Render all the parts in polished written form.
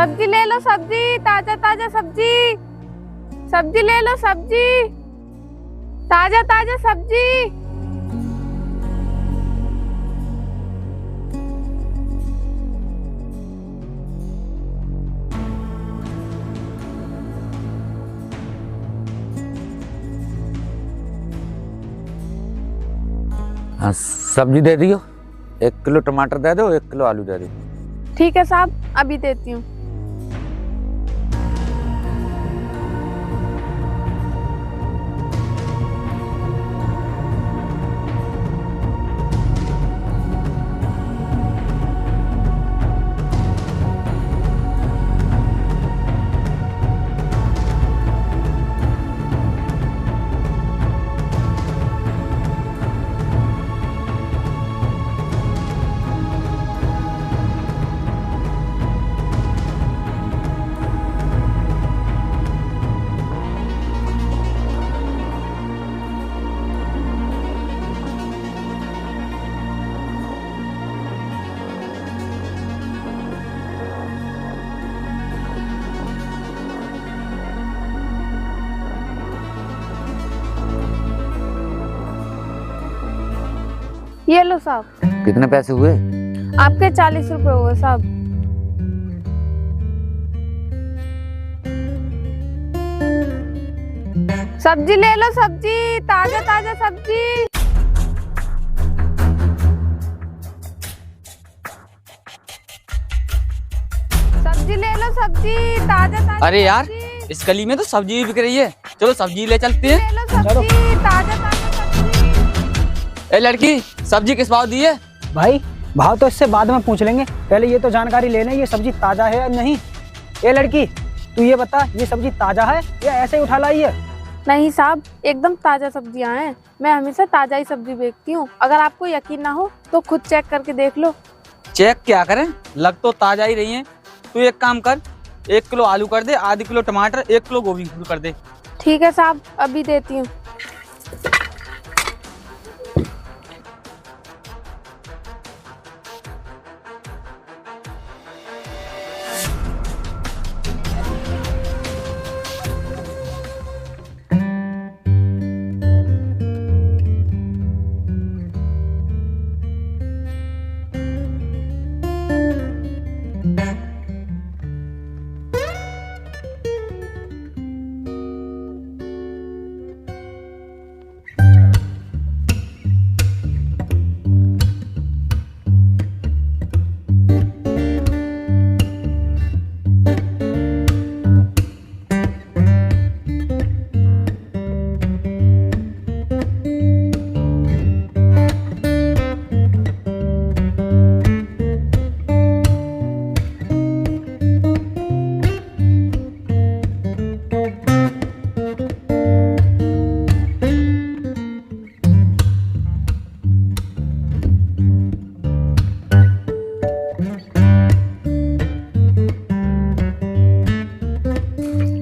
सब्जी ले लो, सब्जी ताजा ताजा सब्जी। सब्जी ले लो, सब्जी ताजा ताजा सब्जी। हाँ, सब्जी दे दियो। 1 किलो टमाटर दे दो, 1 किलो आलू दे दो। ठीक है साहब, अभी देती हूँ। ये लो साहब। कितने पैसे हुए? आपके 40 रुपए हुए साहब। सब्जी ले लो, सब्जी ताजा ताजा सब्जी। सब्जी ले लो, सब्जी ताजा ताजा। अरे यार, इस गली में तो सब्जी भी बिक रही है। चलो सब्जी ले चलते हैं। ले लो सब्जी ताजा ताजा सब्जी। ए लड़की, सब्जी किस भाव दी है? भाई भाव तो इससे बाद में पूछ लेंगे, पहले ये तो जानकारी ले लें ये सब्जी ताजा है या नहीं। ए लड़की, तू ये बता, ये सब्जी ताजा है या ऐसे ही उठा लाई है? नहीं साहब, एकदम ताजा सब्जियां हैं। मैं हमेशा ताजा ही सब्जी बेचती हूँ। अगर आपको यकीन ना हो तो खुद चेक करके देख लो। चेक क्या करें, लग तो ताजा ही रही है। तू एक काम कर, 1 किलो आलू कर दे, आधी किलो टमाटर, 1 किलो गोभी कर दे। ठीक है साहब, अभी देती हूँ।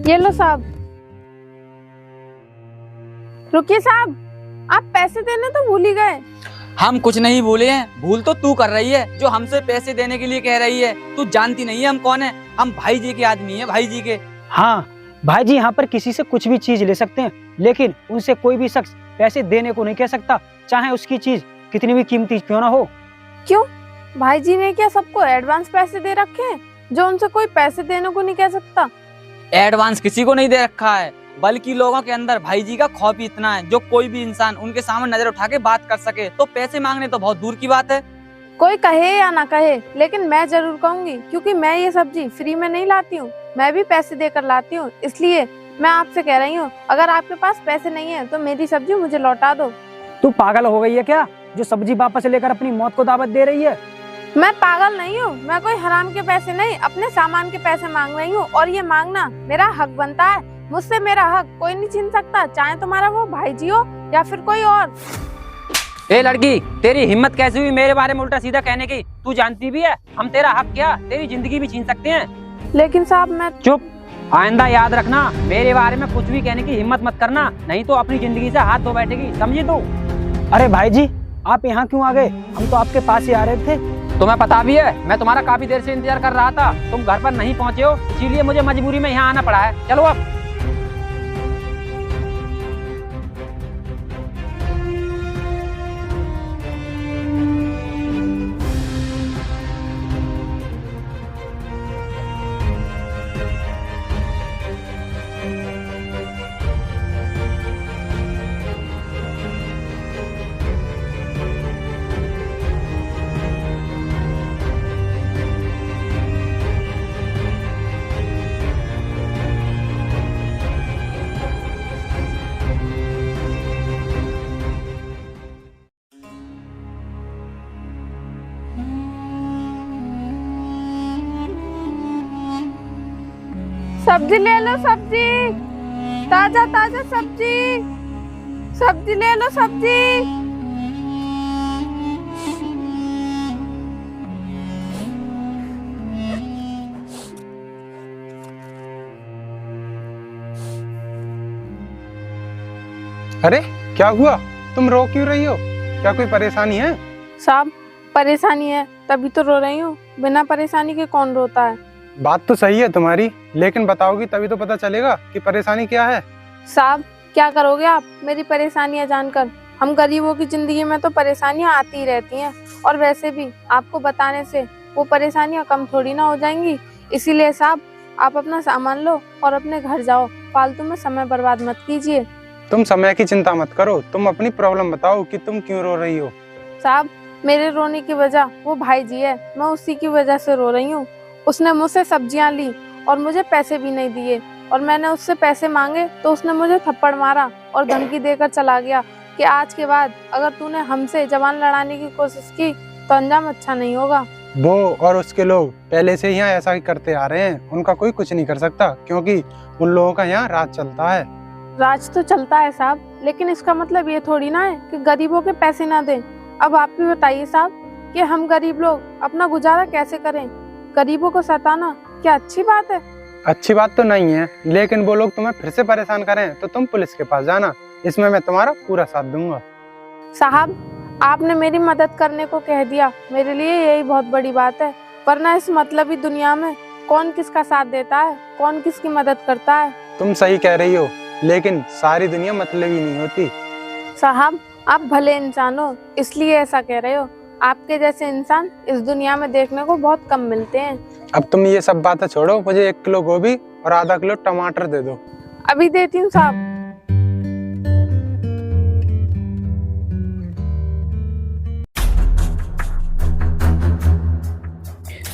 ये लो साहब। रुकिए साहब, आप पैसे देने तो भूल ही गए। हम कुछ नहीं भूले हैं, भूल तो तू कर रही है जो हमसे पैसे देने के लिए कह रही है। तू जानती नहीं है हम कौन है, हम भाई जी के आदमी हैं, भाई जी के। हाँ भाई जी, यहाँ पर किसी से कुछ भी चीज ले सकते हैं, लेकिन उनसे कोई भी शख्स पैसे देने को नहीं कह सकता, चाहे उसकी चीज कितनी भी कीमती क्यों ना हो। क्यों, भाई जी ने क्या सबको एडवांस पैसे दे रखे हैं जो उनसे कोई पैसे देने को नहीं कह सकता? एडवांस किसी को नहीं दे रखा है, बल्कि लोगों के अंदर भाई जी का खौफ ही इतना है जो कोई भी इंसान उनके सामने नजर उठा के बात कर सके, तो पैसे मांगने तो बहुत दूर की बात है। कोई कहे या ना कहे, लेकिन मैं जरूर कहूंगी, क्योंकि मैं ये सब्जी फ्री में नहीं लाती हूँ, मैं भी पैसे देकर लाती हूँ। इसलिए मैं आपसे कह रही हूँ, अगर आपके पास पैसे नहीं है तो मेरी सब्जी मुझे लौटा दो। तू पागल हो गई है क्या, जो सब्जी वापस लेकर अपनी मौत को दावत दे रही है? मैं पागल नहीं हूँ, मैं कोई हराम के पैसे नहीं, अपने सामान के पैसे मांग रही हूँ, और ये मांगना मेरा हक बनता है। मुझसे मेरा हक कोई नहीं छीन सकता, चाहे तुम्हारा वो भाई जी हो या फिर कोई और। ए लड़की, तेरी हिम्मत कैसे हुई मेरे बारे में उल्टा सीधा कहने की? तू जानती भी है हम तेरा हक क्या, तेरी जिंदगी भी छीन सकते हैं। लेकिन साहब मैं चुप, आइंदा याद रखना, मेरे बारे में कुछ भी कहने की हिम्मत मत करना, नहीं तो अपनी जिंदगी से हाथ धो बैठेगी, समझी तू? अरे भाई जी, आप यहाँ क्यों आ गए? हम तो आपके पास ही आ रहे थे। तुम्हें पता भी है मैं तुम्हारा काफी देर से इंतजार कर रहा था, तुम घर पर नहीं पहुंचे हो, इसीलिए मुझे मजबूरी में यहाँ आना पड़ा है। चलो अब। सब्जी ले लो, सब्जी ताजा ताजा सब्जी, सब्जी ले लो सब्जी। अरे क्या हुआ, तुम रो क्यों रही हो? क्या कोई परेशानी है? साहब परेशानी है तभी तो रो रही हूँ, बिना परेशानी के कौन रोता है। बात तो सही है तुम्हारी, लेकिन बताओगी तभी तो पता चलेगा कि परेशानी क्या है। साहब क्या करोगे आप मेरी परेशानियां जानकर? हम गरीबों की जिंदगी में तो परेशानियां आती ही रहती हैं, और वैसे भी आपको बताने से वो परेशानियां कम थोड़ी ना हो जाएंगी। इसीलिए साहब आप अपना सामान लो और अपने घर जाओ, फालतू में समय बर्बाद मत कीजिए। तुम समय की चिंता मत करो, तुम अपनी प्रॉब्लम बताओ कि तुम क्यों रो रही हो। साहब मेरे रोने की वजह वो भाई जी है, मैं उसी की वजह से रो रही हूँ। उसने मुझसे सब्जियां ली और मुझे पैसे भी नहीं दिए, और मैंने उससे पैसे मांगे तो उसने मुझे थप्पड़ मारा और धमकी देकर चला गया कि आज के बाद अगर तूने हमसे जबान लड़ाने की कोशिश की तो अंजाम अच्छा नहीं होगा। वो और उसके लोग पहले से यहाँ ऐसा ही करते आ रहे हैं, उनका कोई कुछ नहीं कर सकता, क्योंकि उन लोगों का यहाँ राज चलता है। राज तो चलता है साहब, लेकिन इसका मतलब ये थोड़ी ना है कि गरीबों के पैसे ना दें। अब आप भी बताइए साहब कि हम गरीब लोग अपना गुजारा कैसे करें? गरीबों को सताना क्या अच्छी बात है? अच्छी बात तो नहीं है, लेकिन वो लोग तुम्हें फिर से परेशान करें तो तुम पुलिस के पास जाना, इसमें मैं तुम्हारा पूरा साथ दूंगा। साहब आपने मेरी मदद करने को कह दिया, मेरे लिए यही बहुत बड़ी बात है, वरना इस मतलबी दुनिया में कौन किसका साथ देता है, कौन किसकी मदद करता है। तुम सही कह रही हो, लेकिन सारी दुनिया मतलबी नहीं होती। साहब आप भले इंसान हो इसलिए ऐसा कह रहे हो, आपके जैसे इंसान इस दुनिया में देखने को बहुत कम मिलते हैं। अब तुम ये सब बातें छोड़ो, मुझे 1 किलो गोभी और आधा किलो टमाटर दे दो। अभी देती हूँ साहब।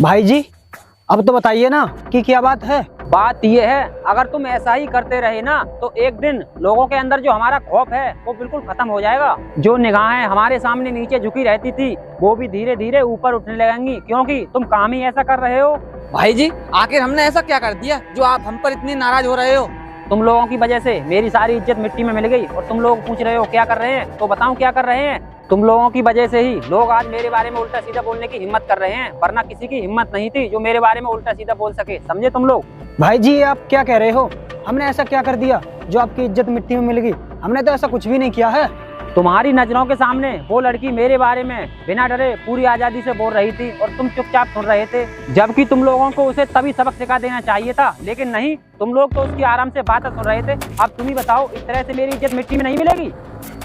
भाई जी अब तो बताइए ना कि क्या बात है। बात ये है, अगर तुम ऐसा ही करते रहे ना तो एक दिन लोगों के अंदर जो हमारा खौफ है वो बिल्कुल खत्म हो जाएगा। जो निगाहें हमारे सामने नीचे झुकी रहती थी वो भी धीरे धीरे ऊपर उठने लगेंगी, क्योंकि तुम काम ही ऐसा कर रहे हो। भाई जी आखिर हमने ऐसा क्या कर दिया जो आप हम पर इतने नाराज हो रहे हो? तुम लोगों की वजह से मेरी सारी इज्जत मिट्टी में मिल गई, और तुम लोग पूछ रहे हो क्या कर रहे हैं, तो बताऊं क्या कर रहे हैं। तुम लोगों की वजह से ही लोग आज मेरे बारे में उल्टा सीधा बोलने की हिम्मत कर रहे हैं, वरना किसी की हिम्मत नहीं थी जो मेरे बारे में उल्टा सीधा बोल सके, समझे तुम लोग। भाई जी आप क्या कह रहे हो? हमने ऐसा क्या कर दिया जो आपकी इज्जत मिट्टी में मिल गई? हमने तो ऐसा कुछ भी नहीं किया है। तुम्हारी नजरों के सामने वो लड़की मेरे बारे में बिना डरे पूरी आजादी से बोल रही थी और तुम चुपचाप सुन रहे थे, जबकि तुम लोगों को उसे तभी सबक सिखा देना चाहिए था, लेकिन नहीं, तुम लोग तो उसकी आराम से बातें सुन रहे थे। अब तुम ही बताओ, इस तरह से मेरी इज्जत मिट्टी में नहीं मिलेगी।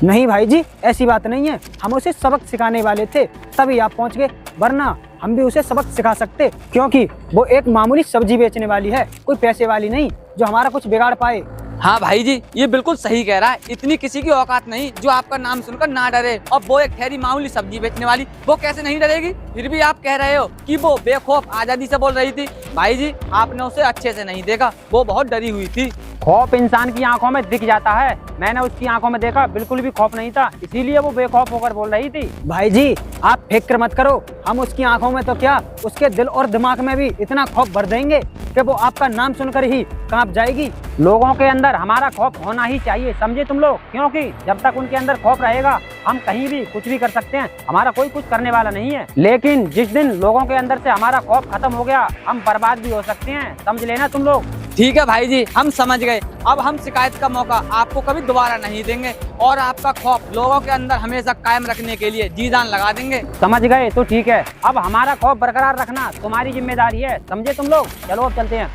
नहीं भाई जी ऐसी बात नहीं है, हम उसे सबक सिखाने वाले थे तभी आप पहुंच गए, वरना हम भी उसे सबक सिखा सकते, क्योंकि वो एक मामूली सब्जी बेचने वाली है, कोई पैसे वाली नहीं जो हमारा कुछ बिगाड़ पाए। हाँ भाई जी ये बिल्कुल सही कह रहा है, इतनी किसी की औकात नहीं जो आपका नाम सुनकर ना डरे। और वो एक ठहरी मामूली सब्जी बेचने वाली, वो कैसे नहीं डरेगी? फिर भी आप कह रहे हो कि वो बेखौफ आजादी से बोल रही थी। भाई जी आपने उसे अच्छे से नहीं देखा, वो बहुत डरी हुई थी। खौफ इंसान की आंखों में दिख जाता है, मैंने उसकी आंखों में देखा, बिल्कुल भी खौफ नहीं था, इसीलिए वो बेखौफ होकर बोल रही थी। भाई जी आप फिक्र मत करो, हम उसकी आंखों में तो क्या, उसके दिल और दिमाग में भी इतना खौफ भर देंगे कि वो आपका नाम सुनकर ही कांप जाएगी। लोगों के अंदर हमारा खौफ होना ही चाहिए, समझे तुम लोग, क्योंकि जब तक उनके अंदर खौफ रहेगा हम कहीं भी कुछ भी कर सकते हैं, हमारा कोई कुछ करने वाला नहीं है। लेकिन जिस दिन लोगों के अंदर से हमारा खौफ खत्म हो गया हम बर्बाद भी हो सकते हैं, समझ लेना तुम लोग। ठीक है भाई जी, हम समझ गए। अब हम शिकायत का मौका आपको कभी दोबारा नहीं देंगे और आपका खौफ लोगों के अंदर हमेशा कायम रखने के लिए जी जान लगा देंगे। समझ गए तो ठीक है, अब हमारा खौफ बरकरार रखना तुम्हारी जिम्मेदारी है, समझे तुम लोग। चलो अब चलते हैं।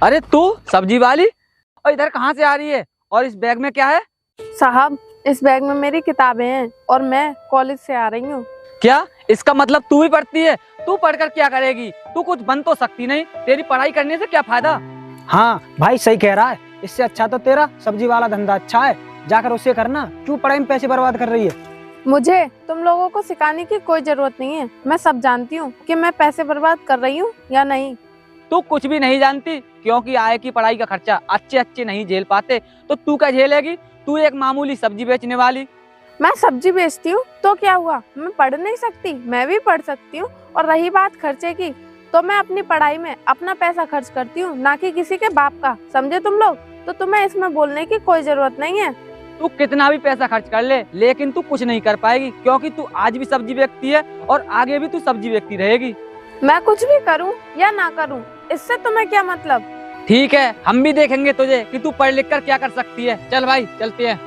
अरे तू सब्जी वाली, और इधर कहाँ से आ रही है? और इस बैग में क्या है? साहब, इस बैग में मेरी किताबें हैं और मैं कॉलेज से आ रही हूँ। क्या इसका मतलब तू भी पढ़ती है? तू पढ़कर क्या करेगी? तू कुछ बन तो सकती नहीं, तेरी पढ़ाई करने से क्या फायदा? हाँ भाई सही कह रहा है, इससे अच्छा तो तेरा सब्जी वाला धंधा अच्छा है, जाकर उसे करना। क्यों पढ़ाई में पैसे बर्बाद कर रही है? मुझे तुम लोगों को सिखाने की कोई जरूरत नहीं है। मैं सब जानती हूँ कि मैं पैसे बर्बाद कर रही हूँ या नहीं। तू कुछ भी नहीं जानती, क्योंकि आय की पढ़ाई का खर्चा अच्छे नहीं झेल पाते तो तू क्या झेलेगी? तू एक मामूली सब्जी बेचने वाली। मैं सब्जी बेचती हूँ तो क्या हुआ? मैं पढ़ नहीं सकती? मैं भी पढ़ सकती हूँ। और रही बात खर्चे की, तो मैं अपनी पढ़ाई में अपना पैसा खर्च करती हूँ, ना कि किसी के बाप का। समझे तुम लोग? तो तुम्हें इसमें बोलने की कोई जरूरत नहीं है। तू कितना भी पैसा खर्च कर ले, लेकिन तू कुछ नहीं कर पाएगी, क्योंकि तू आज भी सब्जी बेचती है और आगे भी तू सब्जी बेचती रहेगी। मैं कुछ भी करूँ या ना करूँ, इससे तुम्हें क्या मतलब? ठीक है, हम भी देखेंगे तुझे कि तू पढ़ लिख कर क्या कर सकती है। चल भाई, चलते हैं।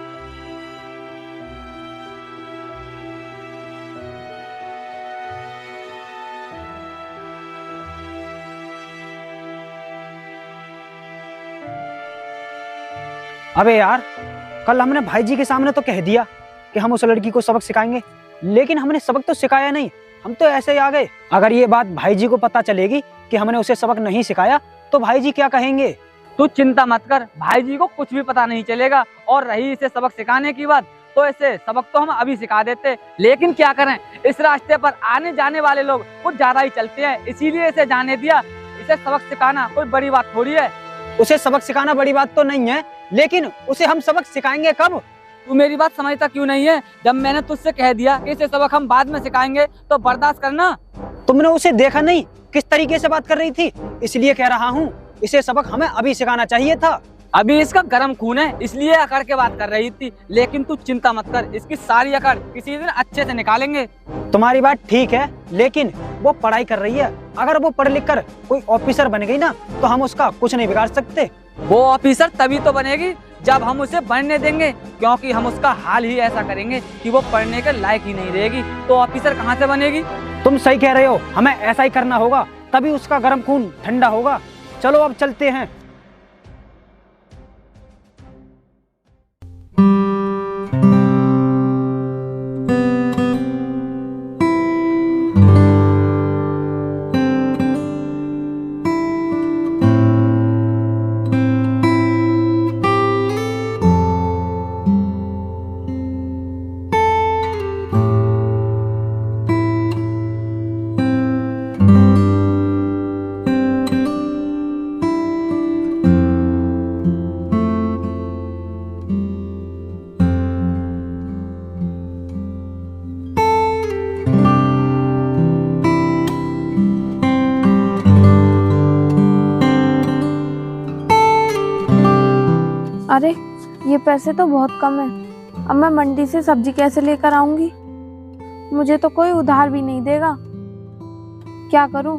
अबे यार, कल हमने भाई जी के सामने तो कह दिया कि हम उस लड़की को सबक सिखाएंगे, लेकिन हमने सबक तो सिखाया नहीं, हम तो ऐसे ही आ गए। अगर ये बात भाई जी को पता चलेगी कि हमने उसे सबक नहीं सिखाया तो भाई जी क्या कहेंगे? तू चिंता मत कर, भाई जी को कुछ भी पता नहीं चलेगा। और रही इसे सबक सिखाने की बात, तो ऐसे सबक तो हम अभी सिखा देते, लेकिन क्या करें, इस रास्ते पर आने जाने वाले लोग कुछ ज्यादा ही चलते हैं, इसीलिए इसे जाने दिया। इसे सबक सिखाना कोई बड़ी बात थोड़ी है। उसे सबक सिखाना बड़ी बात तो नहीं है, लेकिन उसे हम सबक सिखाएंगे कब? तू मेरी बात समझता क्यों नहीं है? जब मैंने तुझसे कह दिया कि इसे सबक हम बाद में सिखाएंगे तो बर्दाश्त करना। तुमने उसे देखा नहीं किस तरीके से बात कर रही थी, इसलिए कह रहा हूँ इसे सबक हमें अभी सिखाना चाहिए था। अभी इसका गर्म खून है, इसलिए अकड़ के बात कर रही थी, लेकिन तू चिंता मत कर, इसकी सारी अकड़ किसी दिन अच्छे से निकालेंगे। तुम्हारी बात ठीक है, लेकिन वो पढ़ाई कर रही है। अगर वो पढ़ लिख कर कोई ऑफिसर बन गई ना, तो हम उसका कुछ नहीं बिगाड़ सकते। वो ऑफिसर तभी तो बनेगी जब हम उसे बनने देंगे, क्योंकि हम उसका हाल ही ऐसा करेंगे कि वो पढ़ने के लायक ही नहीं रहेगी, तो ऑफिसर कहाँ से बनेगी? तुम सही कह रहे हो, हमें ऐसा ही करना होगा, तभी उसका गर्म खून ठंडा होगा। चलो अब चलते हैं। अरे, ये पैसे तो बहुत कम है। अब मैं मंडी से सब्जी कैसे लेकर आऊंगी? मुझे तो कोई उधार भी नहीं देगा। क्या करूं?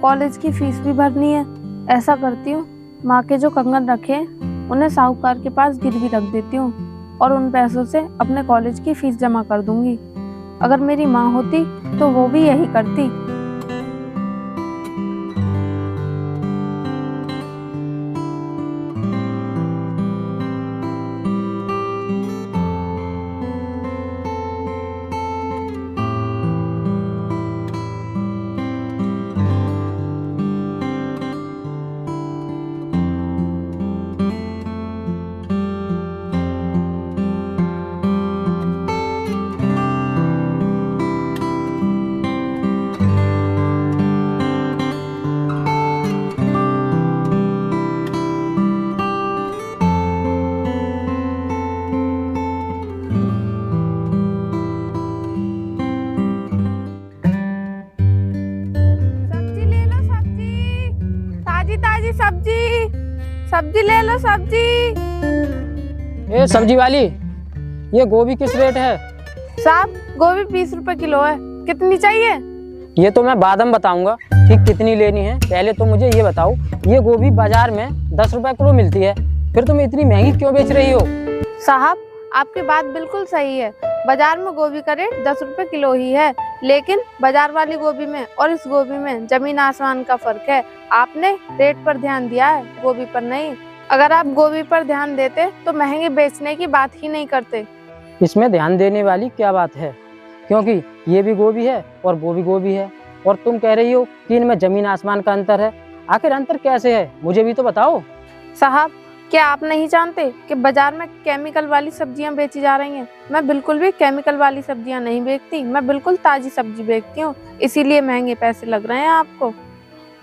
कॉलेज की फीस भी भरनी है। ऐसा करती हूँ, माँ के जो कंगन रखे हैं उन्हें साहूकार के पास गिरवी रख देती हूँ और उन पैसों से अपने कॉलेज की फीस जमा कर दूंगी। अगर मेरी माँ होती तो वो भी यही करती। ताजी सब्जी, सब्जी ले लो सब्जी। ए सब्जी वाली, ये गोभी किस रेट है? साहब गोभी 20 रुपए किलो है, कितनी चाहिए? ये तो मैं बाद में बताऊंगा कि कितनी लेनी है। पहले तो मुझे ये बताओ, ये गोभी बाजार में 10 रुपए किलो मिलती है, फिर तुम इतनी महंगी क्यों बेच रही हो? साहब आपकी बात बिल्कुल सही है, बाजार में गोभी का रेट 10 रुपए किलो ही है, लेकिन बाजार वाली गोभी में और इस गोभी में जमीन आसमान का फर्क है। आपने रेट पर ध्यान दिया है, गोभी पर नहीं। अगर आप गोभी पर ध्यान देते तो महंगी बेचने की बात ही नहीं करते। इसमें ध्यान देने वाली क्या बात है, क्योंकि ये भी गोभी है और वो भी गोभी है, और तुम कह रही हो कि इनमें जमीन आसमान का अंतर है। आखिर अंतर कैसे है, मुझे भी तो बताओ। साहब क्या आप नहीं जानते कि बाजार में केमिकल वाली सब्जियां बेची जा रही हैं? मैं बिल्कुल भी केमिकल वाली सब्जियां नहीं बेचती, मैं बिल्कुल ताजी सब्जी बेचती हूँ, इसीलिए महंगे पैसे लग रहे हैं आपको।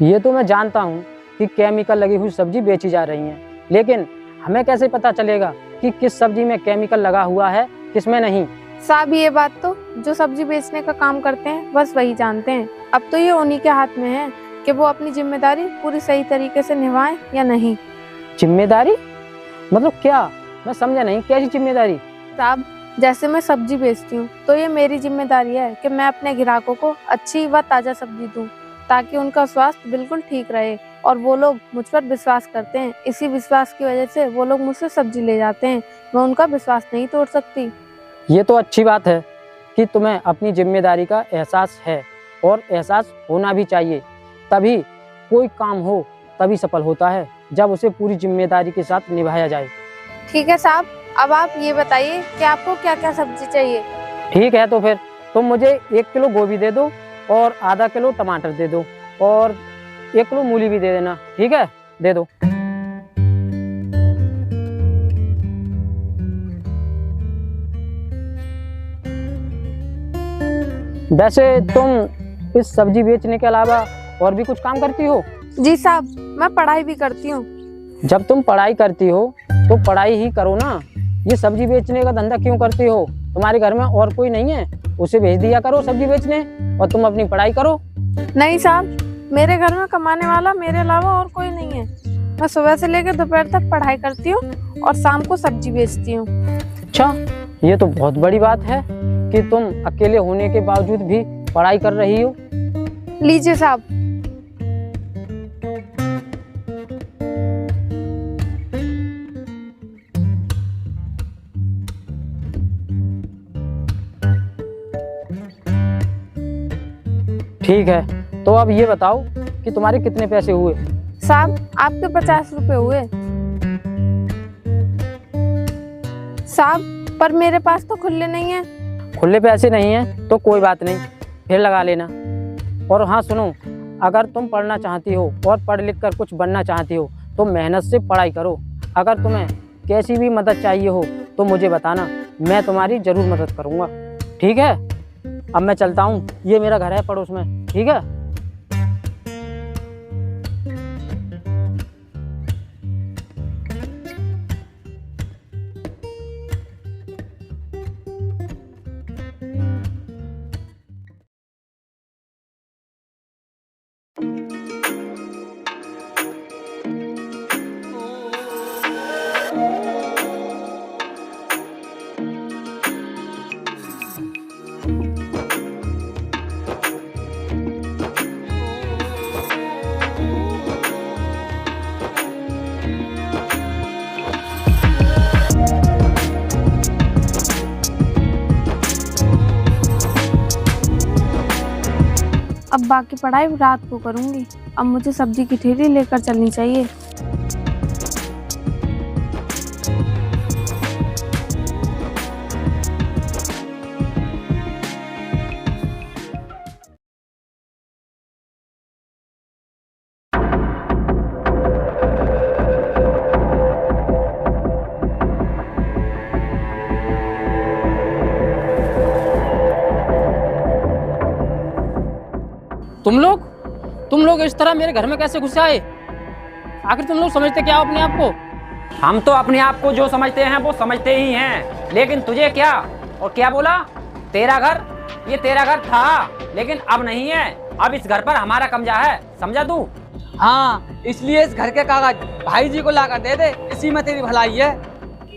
ये तो मैं जानता हूँ कि केमिकल लगी हुई सब्जी बेची जा रही है, लेकिन हमें कैसे पता चलेगा कि किस सब्जी में केमिकल लगा हुआ है, किसमें नहीं? साहब ये बात तो जो सब्जी बेचने का काम करते हैं बस वही जानते हैं। अब तो ये उन्हीं के हाथ में है कि वो अपनी जिम्मेदारी पूरी सही तरीके से निभाएं या नहीं। जिम्मेदारी मतलब क्या? मैं समझा नहीं, कैसी जिम्मेदारी? साहब जैसे मैं सब्जी बेचती हूँ तो ये मेरी जिम्मेदारी है कि मैं अपने ग्राहकों को अच्छी व ताज़ा सब्जी दूँ, ताकि उनका स्वास्थ्य बिल्कुल ठीक रहे और वो लोग मुझ पर विश्वास करते हैं। इसी विश्वास की वजह से वो लोग मुझसे सब्जी ले जाते हैं, मैं उनका विश्वास नहीं तोड़ सकती। ये तो अच्छी बात है कि तुम्हें अपनी जिम्मेदारी का एहसास है, और एहसास होना भी चाहिए। तभी कोई काम हो तभी सफल होता है, जब उसे पूरी जिम्मेदारी के साथ निभाया जाए। ठीक है साहब, अब आप ये बताइए कि आपको क्या क्या सब्जी चाहिए? ठीक है, तो फिर तुम मुझे 1 किलो गोभी दे दो और आधा किलो टमाटर दे दो और 1 किलो मूली भी दे देना। ठीक है, दे दो। वैसे तुम इस सब्जी बेचने के अलावा और भी कुछ काम करती हो? जी साहब, मैं पढ़ाई भी करती हूँ। जब तुम पढ़ाई करती हो तो पढ़ाई ही करो ना, ये सब्जी बेचने का धंधा क्यों करती हो? तुम्हारे घर में और कोई नहीं है, उसे भेज दिया करो सब्जी बेचने और तुम अपनी पढ़ाई करो। नहीं साहब, मेरे घर में कमाने वाला मेरे अलावा और कोई नहीं है। मैं सुबह से लेकर दोपहर तक पढ़ाई करती हूँ और शाम को सब्जी बेचती हूँ। अच्छा, ये तो बहुत बड़ी बात है कि तुम अकेले होने के बावजूद भी पढ़ाई कर रही हो। लीजिए साहब। ठीक है, तो अब ये बताओ कि तुम्हारे कितने पैसे हुए? साहब आपके 50 रुपए हुए। साहब पर मेरे पास तो खुले नहीं है। खुले पैसे नहीं है तो कोई बात नहीं, फिर लगा लेना। और हाँ सुनो, अगर तुम पढ़ना चाहती हो और पढ़ लिख कर कुछ बनना चाहती हो तो मेहनत से पढ़ाई करो। अगर तुम्हें कैसी भी मदद चाहिए हो तो मुझे बताना, मैं तुम्हारी ज़रूर मदद करूँगा। ठीक है, अब मैं चलता हूँ, ये मेरा घर है पड़ोस में। ठीक है। अब बाकी पढ़ाई रात को करूंगी। अब मुझे सब्जी की ठेली लेकर चलनी चाहिए। तुम लोग इस तरह मेरे घर में कैसे घुस आए? आखिर तुम लोग समझते क्या हो अपने आप को? हम तो अपने आप को जो समझते हैं वो समझते ही हैं, लेकिन तुझे क्या? और क्या बोला? तेरा घर? ये तेरा घर था, लेकिन अब नहीं है। अब इस घर पर हमारा कब्जा है, समझा तू? हाँ, इसलिए इस घर के कागज भाई जी को लाकर दे दे, इसी में तेरी भलाई है।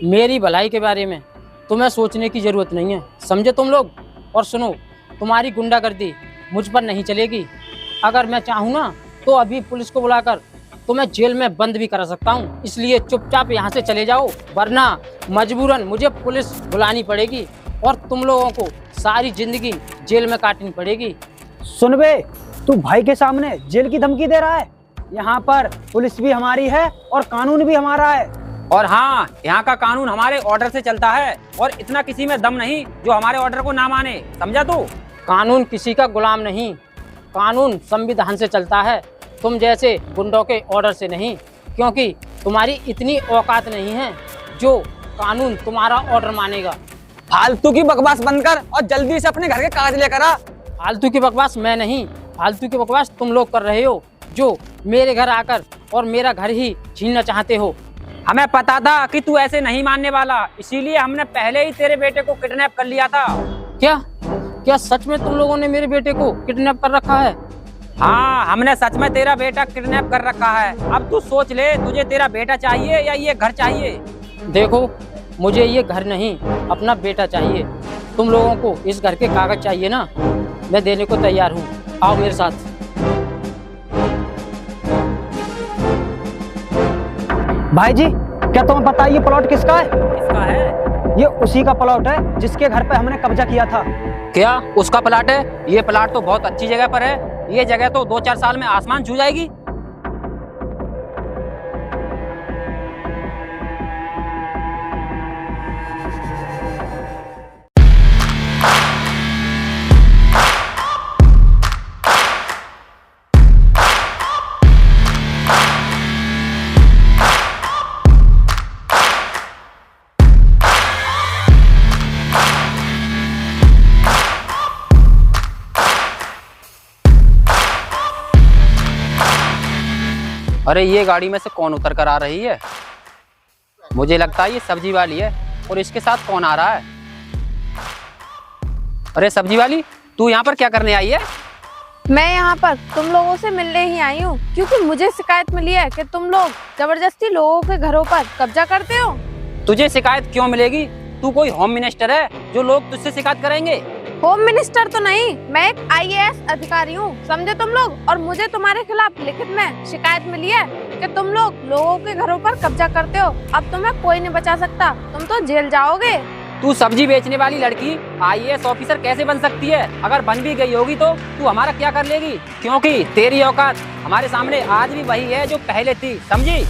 मेरी भलाई के बारे में तुम्हें सोचने की जरूरत नहीं है, समझे तुम लोग। और सुनो, तुम्हारी गुंडागर्दी मुझ पर नहीं चलेगी। अगर मैं चाहूँ ना तो अभी पुलिस को बुलाकर तुम्हें जेल में बंद भी करा सकता हूँ। इसलिए चुपचाप यहाँ से चले जाओ, वरना मजबूरन मुझे पुलिस बुलानी पड़ेगी और तुम लोगों को सारी जिंदगी जेल में काटनी पड़ेगी। सुन बे, तू भाई के सामने जेल की धमकी दे रहा है। यहाँ पर पुलिस भी हमारी है और कानून भी हमारा है। और हाँ, यहाँ का कानून हमारे ऑर्डर से चलता है और इतना किसी में दम नहीं जो हमारे ऑर्डर को ना माने, समझा तू? कानून किसी का गुलाम नहीं, कानून संविधान से चलता है, तुम जैसे गुंडों के ऑर्डर से नहीं। क्योंकि तुम्हारी इतनी औकात नहीं है जो कानून तुम्हारा ऑर्डर मानेगा। फालतू की बकवास बंद कर और जल्दी से अपने घर के कागज लेकर आ। फालतू की बकवास मैं नहीं, फालतू की बकवास तुम लोग कर रहे हो, जो मेरे घर आकर और मेरा घर ही छीनना चाहते हो। हमें पता था कि तू ऐसे नहीं मानने वाला, इसीलिए हमने पहले ही तेरे बेटे को किडनैप कर लिया था। क्या सच में तुम लोगों ने मेरे बेटे को किडनैप कर रखा है? हाँ, हमने सच में तेरा बेटा किडनैप कर रखा है। अब तू सोच ले, तुझे तेरा बेटा चाहिए या ये घर चाहिए? देखो, मुझे ये घर नहीं, अपना बेटा चाहिए। तुम लोगों को इस घर के कागज चाहिए ना, मैं देने को तैयार हूँ, आओ मेरे साथ। भाई जी, क्या तुम्हें पता है ये प्लॉट किसका है? किसका है? ये उसी का प्लॉट है जिसके घर पे हमने कब्जा किया था। क्या उसका प्लाट है? ये प्लाट तो बहुत अच्छी जगह पर है, ये जगह तो 2-4 साल में आसमान छू जाएगी। अरे ये गाड़ी में से कौन उतर कर आ रही है? मुझे लगता है ये सब्जी वाली है। और इसके साथ कौन आ रहा है? अरे सब्जी वाली, तू यहाँ पर क्या करने आई है? मैं यहाँ पर तुम लोगों से मिलने ही आई हूँ, क्योंकि मुझे शिकायत मिली है कि तुम लोग जबरदस्ती लोगों के घरों पर कब्जा करते हो। तुझे शिकायत क्यों मिलेगी? तू कोई होम मिनिस्टर है जो लोग तुझसे शिकायत करेंगे? होम मिनिस्टर तो नहीं, मैं एक IAS अधिकारी हूँ, समझे तुम लोग। और मुझे तुम्हारे खिलाफ लिखित में शिकायत मिली है कि तुम लोग लोगों के घरों पर कब्जा करते हो। अब तुम्हें कोई नहीं बचा सकता, तुम तो जेल जाओगे। तू सब्जी बेचने वाली लड़की IAS ऑफिसर कैसे बन सकती है? अगर बन भी गई होगी तो तू हमारा क्या कर लेगी? क्योंकि तेरी औकात हमारे सामने आज भी वही है जो पहले थी, समझी?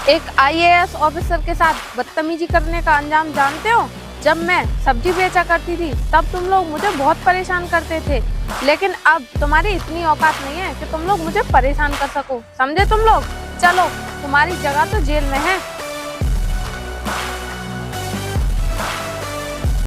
एक IAS ऑफिसर के साथ बदतमीजी करने का अंजाम जानते हो? जब मैं सब्जी बेचा करती थी तब तुम लोग मुझे बहुत परेशान करते थे, लेकिन अब तुम्हारी इतनी औकात नहीं है कि तुम लोग मुझे परेशान कर सको, समझे तुम लोग। चलो, तुम्हारी जगह तो जेल में है।